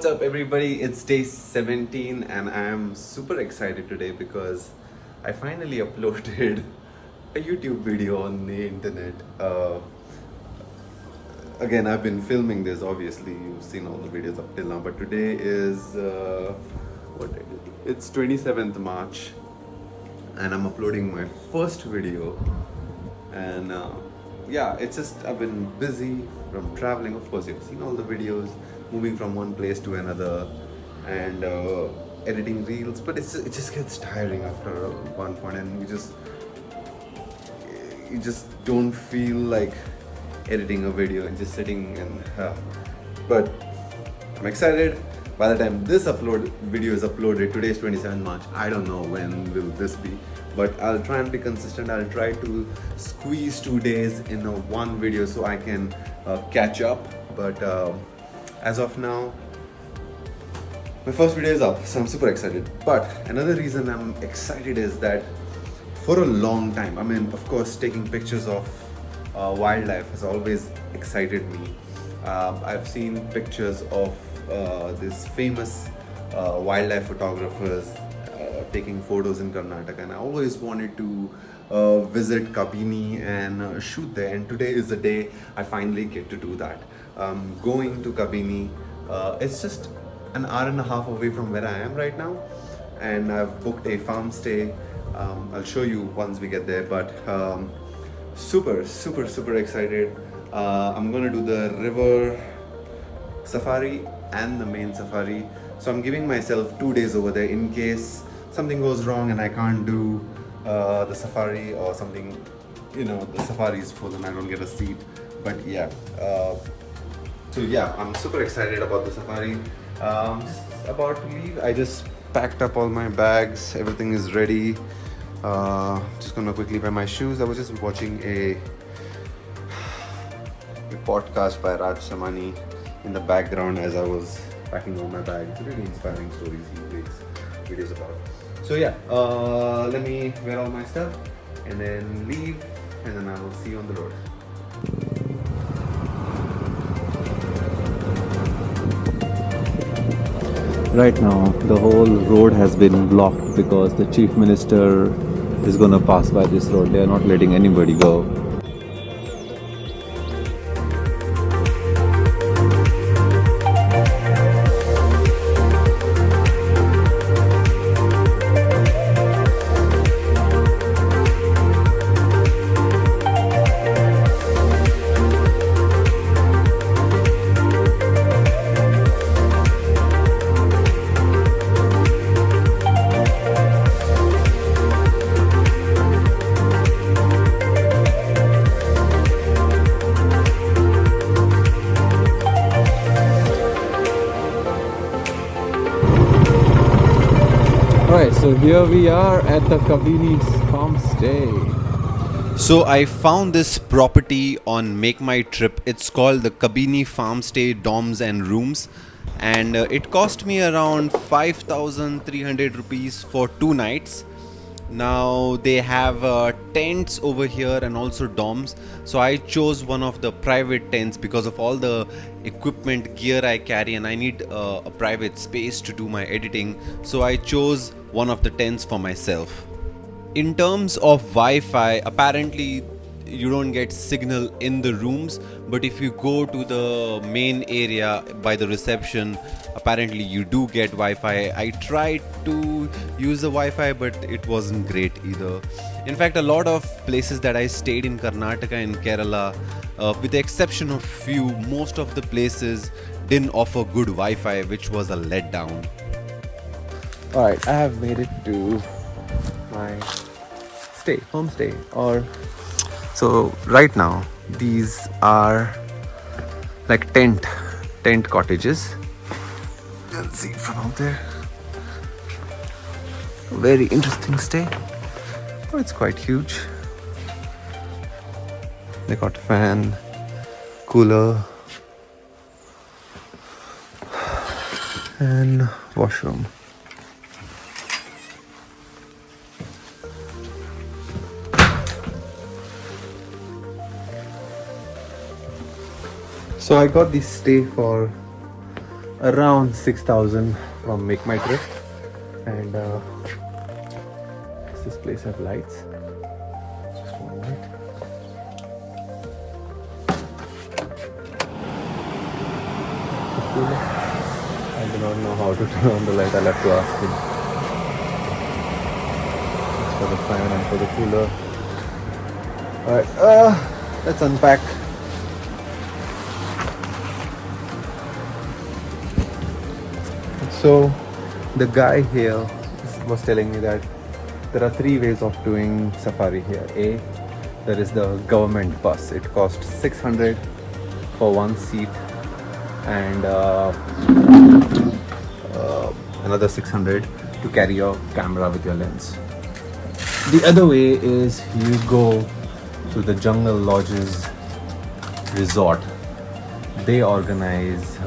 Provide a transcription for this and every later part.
What's up everybody, it's day 17 and I am super excited today because I finally uploaded a YouTube video on the internet. Again, I've been filming this, obviously you've seen all the videos up till now, but today is what day is it? It's 27th March and I'm uploading my first video. And yeah, it's just I've been busy from traveling. Of course, you've seen all the videos, moving from one place to another, and editing reels. But it just gets tiring after one point, and you just don't feel like editing a video and just sitting and. But I'm excited. By the time this video is uploaded, today is 27th March. I don't know when will this be, but I'll try and be consistent. I'll try to squeeze 2 days in one video so I can catch up. But as of now, my first video is up, so I'm super excited. But another reason I'm excited is that for a long time, I mean, of course, taking pictures of wildlife has always excited me. I've seen pictures of these famous wildlife photographers taking photos in Karnataka, and I always wanted to visit Kabini and shoot there, and today is the day I finally get to do that. Going to Kabini, it's just an hour and a half away from where I am right now, and I've booked a farm stay. I'll show you once we get there, but super excited. I'm gonna do the river safari and the main safari, so I'm giving myself 2 days over there in case something goes wrong and I can't do the safari or something, the safari is full and I don't get a seat. But yeah, so yeah, I'm super excited about the safari. Just about to leave. I just packed up all my bags, everything is ready. Just gonna quickly wear my shoes. I was just watching a podcast by Raj Samani in the background as I was packing all my bags. Really inspiring stories he makes videos about. So yeah, let me wear all my stuff and then leave, and then I will see you on the road. Right now, the whole road has been blocked because the Chief Minister is going to pass by this road. They are not letting anybody go. Alright, so here we are at the Kabini's farm stay. So I found this property on Make My Trip. It's called the Kabini Farm Stay Dorms and Rooms, and it cost me around 5,300 rupees for 2 nights. Now they have tents over here and also dorms, so I chose one of the private tents because of all the equipment gear I carry, and I need a private space to do my editing, so I chose one of the tents for myself. In terms of Wi-Fi, apparently you don't get signal in the rooms, but if you go to the main area by the reception, apparently you do get Wi-Fi. I tried to use the Wi-Fi, but it wasn't great either. In fact, a lot of places that I stayed in Karnataka and Kerala, with the exception of few, most of the places didn't offer good Wi-Fi, which was a letdown. Alright, I have made it to my homestay. So right now, these are like tent cottages. You can see from out there. Very interesting stay. Oh, it's quite huge. They got fan, cooler, and washroom. So I got this stay for around 6,000 from Make My Trip. And does this place have lights? Just one minute. I do not know how to turn on the light. I'll have to ask him. It's for the fan and for the cooler. Alright, let's unpack. So the guy here was telling me that there are 3 ways of doing safari here. A, there is the government bus. It costs 600 for one seat and another 600 to carry your camera with your lens. The other way is you go to the Jungle Lodges resort. They organize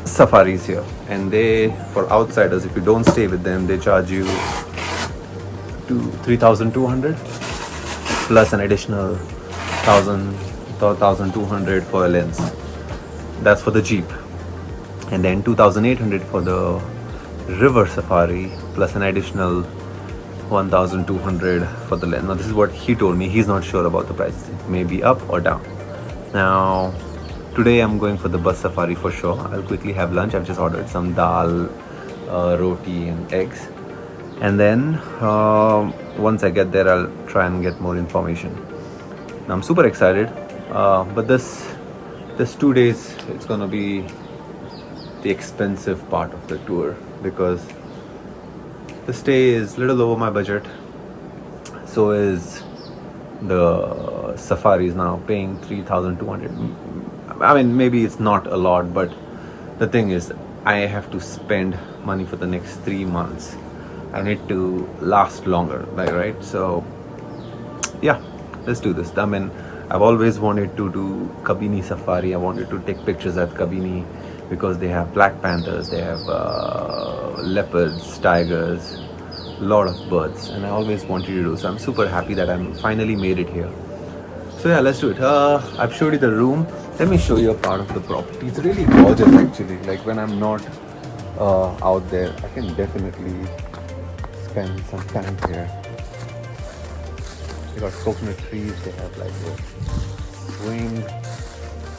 safaris here, and they, for outsiders, if you don't stay with them, they charge you 3,200 plus an additional 1,200 for a lens. That's for the jeep, and then 2,800 for the river safari plus an additional 1,200 for the lens. Now this is what he told me. He's not sure about the prices. It may be up or down. Now today I'm going for the bus safari for sure. I'll quickly have lunch. I've just ordered some dal, roti and eggs. And then once I get there, I'll try and get more information. Now I'm super excited. But this 2 days, it's gonna be the expensive part of the tour because the stay is little over my budget. So is the safaris now, paying 3,200. I mean, maybe it's not a lot, but the thing is, I have to spend money for the next 3 months. I need to last longer, right? So, yeah, let's do this. I mean, I've always wanted to do Kabini safari. I wanted to take pictures at Kabini because they have black panthers, they have leopards, tigers, lot of birds, and I always wanted to do. So I'm super happy that I'm finally made it here. So yeah, let's do it. I've showed you the room. Let me show you a part of the property. It's really gorgeous actually. Like when I'm not out there, I can definitely spend some time here. They got coconut trees, they have like a swing,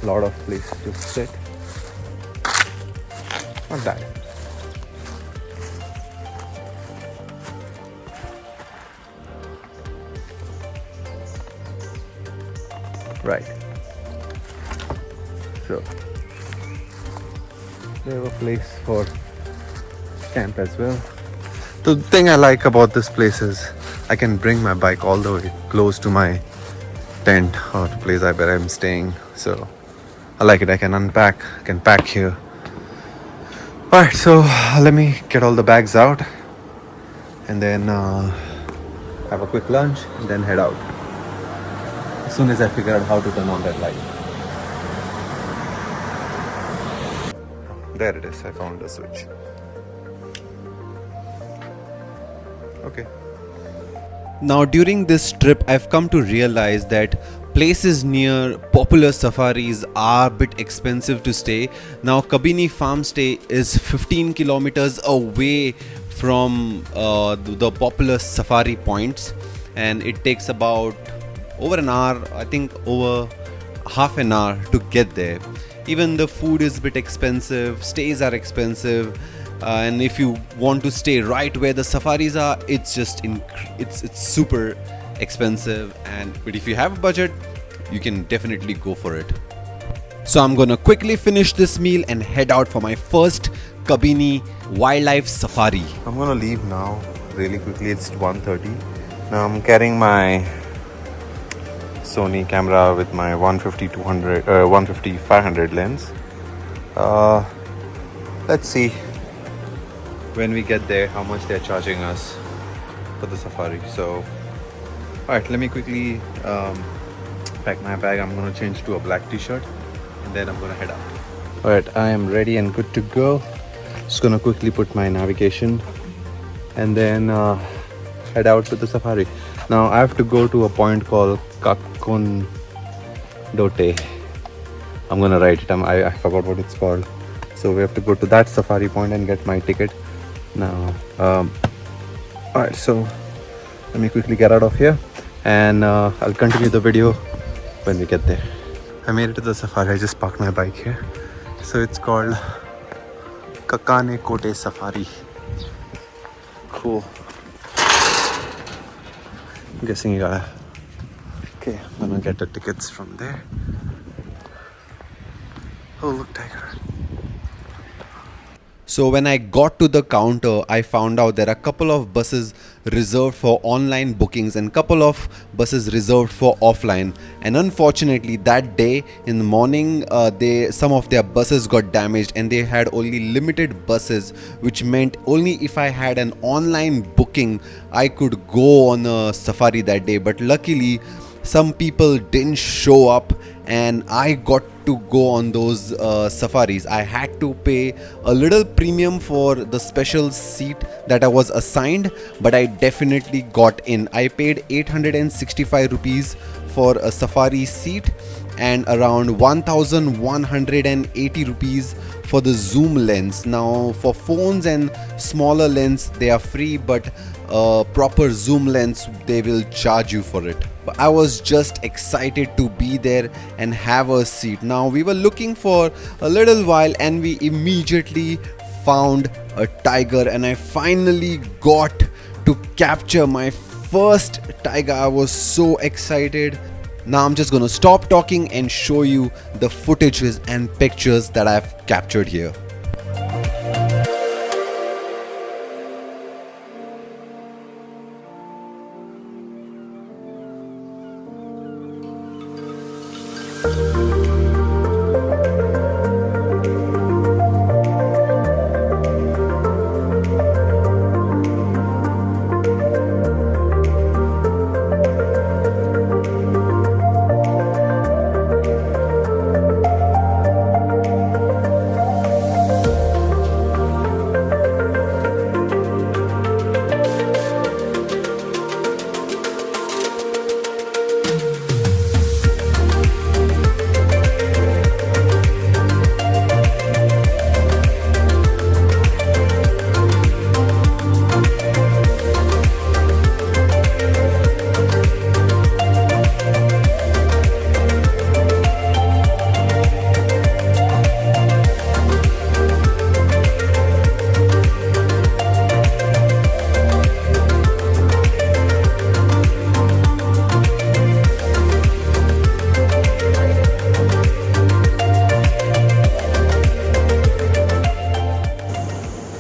lot of places to sit. Not bad. Right. So they have a place for camp as well. The thing I like about this place is I can bring my bike all the way close to my tent or the place where I'm staying. So I like it. I can unpack, I can pack here. Alright, so let me get all the bags out and then have a quick lunch and then head out. As soon as I figure out how to turn on that light. There it is, I found the switch. Okay. Now during this trip, I've come to realize that places near popular safaris are a bit expensive to stay. Now Kabini farm stay is 15 kilometers away from the popular safari points, and it takes about over an hour, I think over half an hour to get there. Even the food is a bit expensive, stays are expensive, and if you want to stay right where the safaris are, it's just it's super expensive. But if you have a budget, you can definitely go for it. So I'm gonna quickly finish this meal and head out for my first Kabini wildlife safari. I'm gonna leave now really quickly. It's 1:30. Now I'm carrying my Sony camera with my 150-500 lens. Let's see when we get there how much they're charging us for the safari. So alright, let me quickly pack my bag. I'm gonna change to a black t-shirt and then I'm gonna head out. Alright, I am ready and good to go. Just gonna quickly put my navigation and then head out to the safari. Now I have to go to a point called Dote. I'm gonna write it. I forgot what it's called. So we have to go to that safari point and get my ticket. Now, alright, so let me quickly get out of here and I'll continue the video when we get there. I made it to the safari. I just parked my bike here. So it's called Kakane Kote Safari. Cool. I'm guessing you gotta. Okay, I'm gonna get the tickets from there. Oh, look, tiger. So when I got to the counter, I found out there are a couple of buses reserved for online bookings and couple of buses reserved for offline. And unfortunately, that day in the morning, some of their buses got damaged and they had only limited buses, which meant only if I had an online booking, I could go on a safari that day. But luckily, some people didn't show up and I got to go on those safaris. I had to pay a little premium for the special seat that I was assigned, but I definitely got in. I paid 865 rupees for a safari seat and around 1180 rupees for the zoom lens. Now for phones and smaller lens they are free, but proper zoom lens they will charge you for it. But I was just excited to be there and have a seat. Now we were looking for a little while and we immediately found a tiger, and I finally got to capture my first tiger. I was so excited. Now I'm just gonna stop talking and show you the footages and pictures that I've captured here.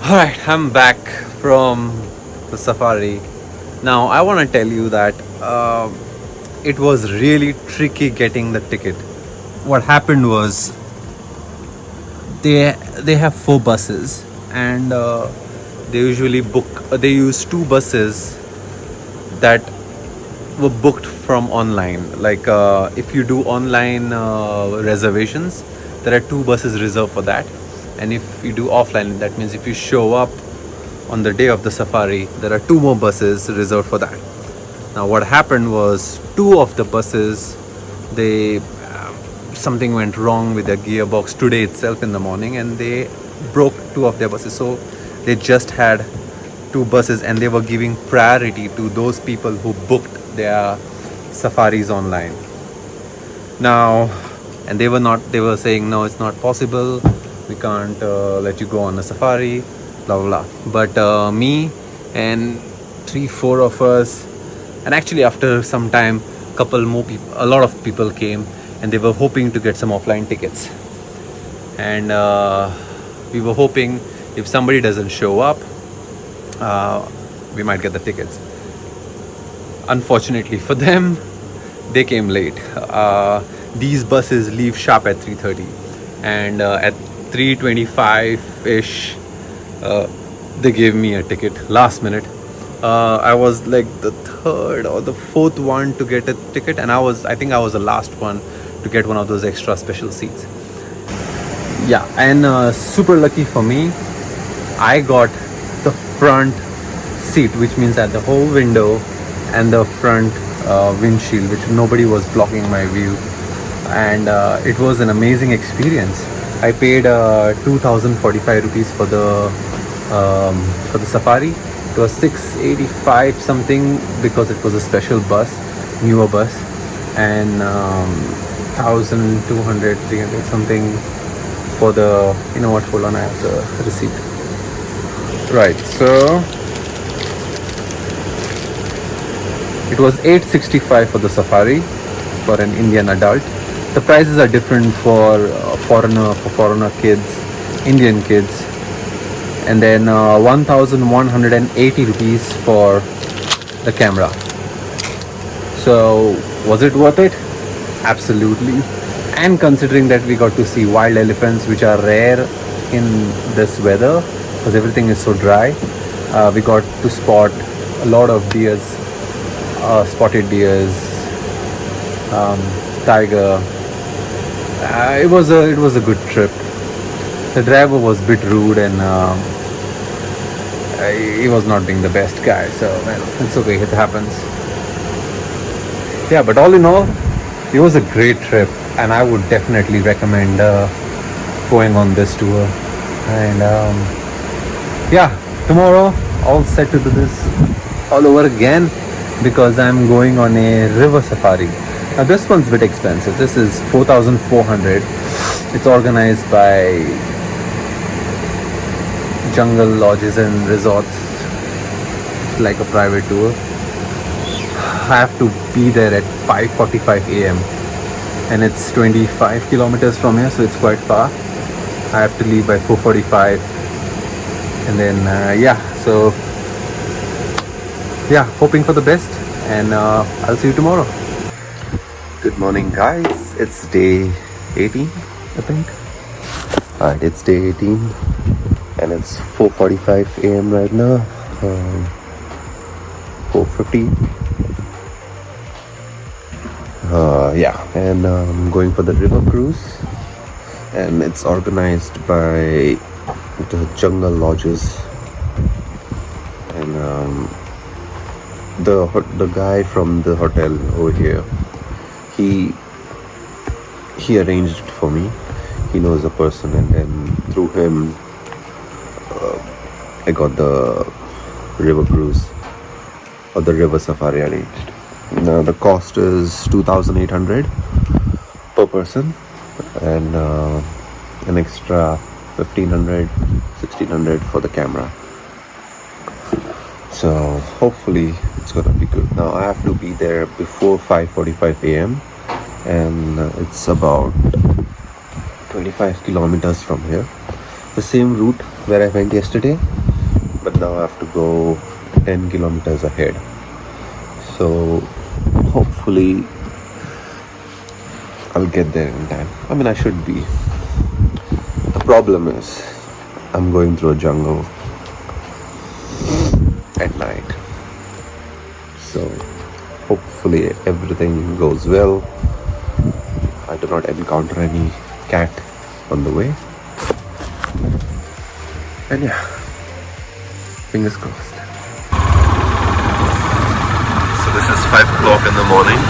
Alright, I'm back from the safari. Now I want to tell you that it was really tricky getting the ticket. What happened was they have 4 buses and they usually they use 2 buses that were booked from online. Like if you do online reservations, there are 2 buses reserved for that. And if you do offline, that means if you show up on the day of the safari, there are 2 more buses reserved for that. Now what happened was 2 of the buses, they something went wrong with their gearbox today itself in the morning and they broke 2 of their buses. So they just had 2 buses and they were giving priority to those people who booked their safaris online. Now, and they were saying, no, it's not possible. We can't let you go on a safari, blah blah blah. But me and 3-4 of us, and actually after some time, a lot of people came, and they were hoping to get some offline tickets. And we were hoping if somebody doesn't show up, we might get the tickets. Unfortunately for them, they came late. These buses leave sharp at 3:30, and at 3:25-ish, they gave me a ticket last minute. I was like the 3rd or the 4th one to get a ticket, and I think I was the last one to get one of those extra special seats. Yeah, and super lucky for me, I got the front seat, which means that the whole window and the front windshield, which nobody was blocking my view. and it was an amazing experience. I paid 2,045 rupees for the safari. It was 685 something because it was a special bus, newer bus, and 1,200, 300 something for the, you know what, hold on, I have the receipt. Right, so it was 865 for the safari for an Indian adult. The prices are different for foreigner kids, Indian kids, and then 1,180 rupees for the camera. So was it worth it? Absolutely. And considering that we got to see wild elephants, which are rare in this weather because everything is so dry, we got to spot a lot of deers, spotted deers, tiger. It was a good trip. The driver was a bit rude and he was not being the best guy, so well, it's okay, it happens. Yeah, but all in all, it was a great trip, and I would definitely recommend going on this tour. And yeah, tomorrow all set to do this all over again because I'm going on a river safari. Now this one's a bit expensive. This is 4,400. It's organized by Jungle Lodges and Resorts. It's like a private tour. I have to be there at 5:45 a.m. and it's 25 kilometers from here, so it's quite far. I have to leave by 4:45, and then so hoping for the best, and I'll see you tomorrow. Good morning, guys. It's day 18, I think. Alright, it's day 18 and it's 4:45 a.m. right now. 4:50. And I'm going for the river cruise, and it's organized by the Jungle Lodges, and the guy from the hotel over here, he arranged it for me. He knows a person, and then through him I got the river cruise or the river safari arranged. Now the cost is 2,800 per person, and an extra 1,500, 1,600 for the camera. So hopefully it's gonna be good. Now I have to be there before 5:45 a.m. and it's about 25 kilometers from here. The same route where I went yesterday, but now I have to go 10 kilometers ahead. So hopefully I'll get there in time. I mean, I should be. The problem is I'm going through a jungle at night. So hopefully everything goes well. I do not encounter any cat on the way. And yeah, fingers crossed. So this is 5 o'clock in the morning,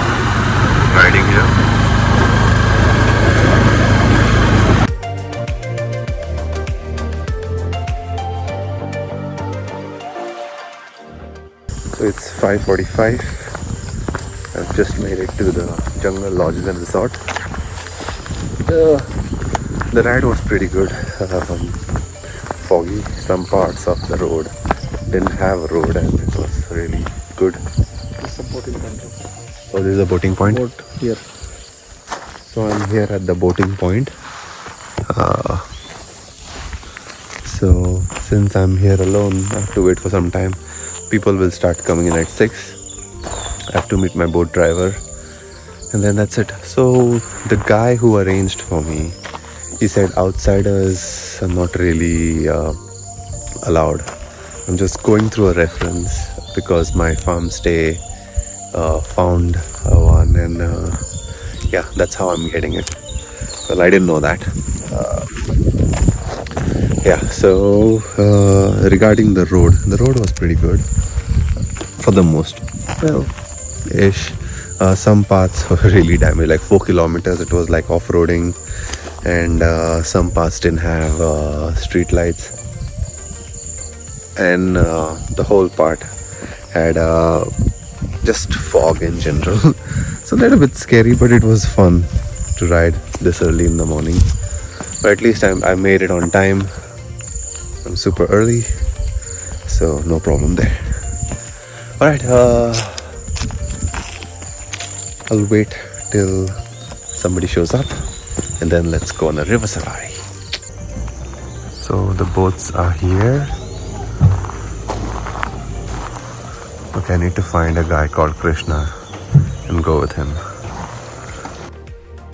riding here. So it's 5:45. I've just made it to the Jungle Lodges and Resort. The ride was pretty good. Foggy. Some parts of the road didn't have a road, and it was really good. It's a boating point. Oh, there's a boating point? Boat here. So I'm here at the boating point. So since I'm here alone, I have to wait for some time. People will start coming in at 6. I have to meet my boat driver, and then that's it. So the guy who arranged for me, he said outsiders are not really allowed. I'm just going through a reference because my farm stay found one, and yeah, that's how I'm getting it. Well, I didn't know that. Yeah, so regarding the road was pretty good for the most, well, ish. Some parts were really damaged, like 4 kilometers. It was like off-roading, and some parts didn't have street lights, and the whole part had just fog in general. So a little bit scary, but it was fun to ride this early in the morning. But at least I made it on time. I'm super early, so no problem there. All right, I'll wait till somebody shows up, and then let's go on a river safari. So the boats are here. Okay, I need to find a guy called Krishna and go with him.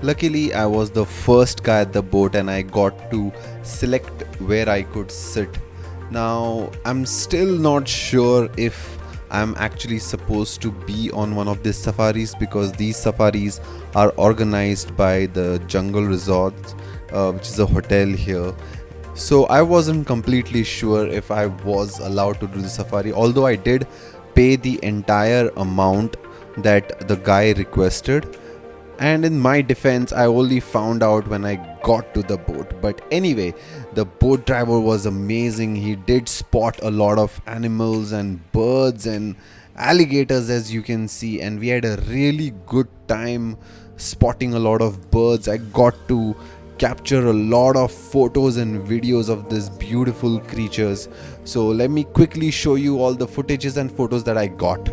Luckily, I was the first guy at the boat and I got to select where I could sit. Now, I'm still not sure if I'm actually supposed to be on one of these safaris, because these safaris are organized by the Jungle Resorts, which is a hotel here. So I wasn't completely sure if I was allowed to do the safari, although I did pay the entire amount that the guy requested. And in my defense, I only found out when I got to the boat. But anyway, the boat driver was amazing. He did spot a lot of animals and birds and alligators, as you can see, and we had a really good time spotting a lot of birds. I got to capture a lot of photos and videos of these beautiful creatures. So let me quickly show you all the footages and photos that I got.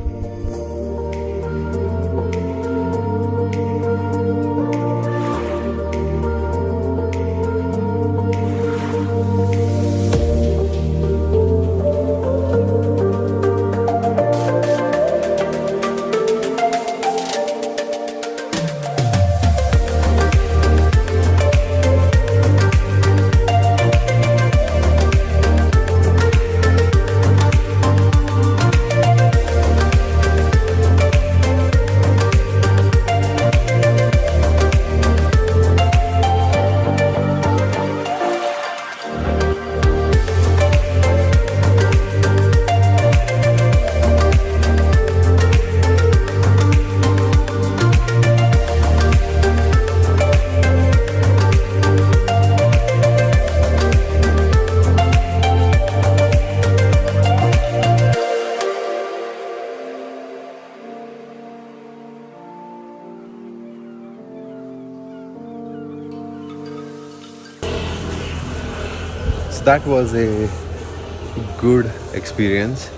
So that was a good experience.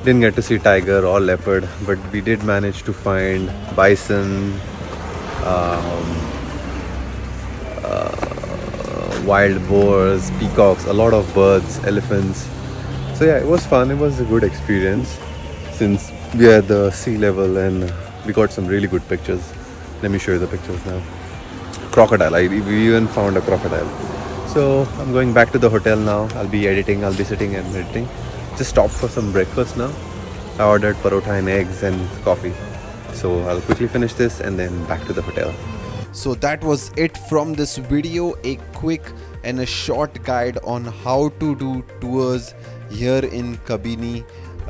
Didn't get to see tiger or leopard, but we did manage to find bison, wild boars, peacocks, a lot of birds, elephants. So yeah, it was fun. It was a good experience since we are at the sea level, and we got some really good pictures. Let me show you the pictures now. Crocodile. We even found a crocodile. So I'm going back to the hotel now. I'll be editing. I'll be sitting and editing. Just stopped for some breakfast now. I ordered parotha and eggs and coffee. So I'll quickly finish this and then back to the hotel. So that was it from this video, a quick and a short guide on how to do tours here in Kabini,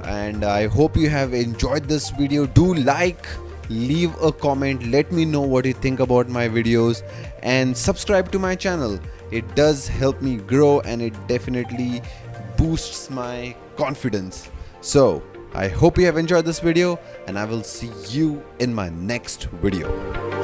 and I hope you have enjoyed this video. Do like, leave a comment, let me know what you think about my videos, and subscribe to my channel. It does help me grow and it definitely boosts my confidence. So I hope you have enjoyed this video, and I will see you in my next video.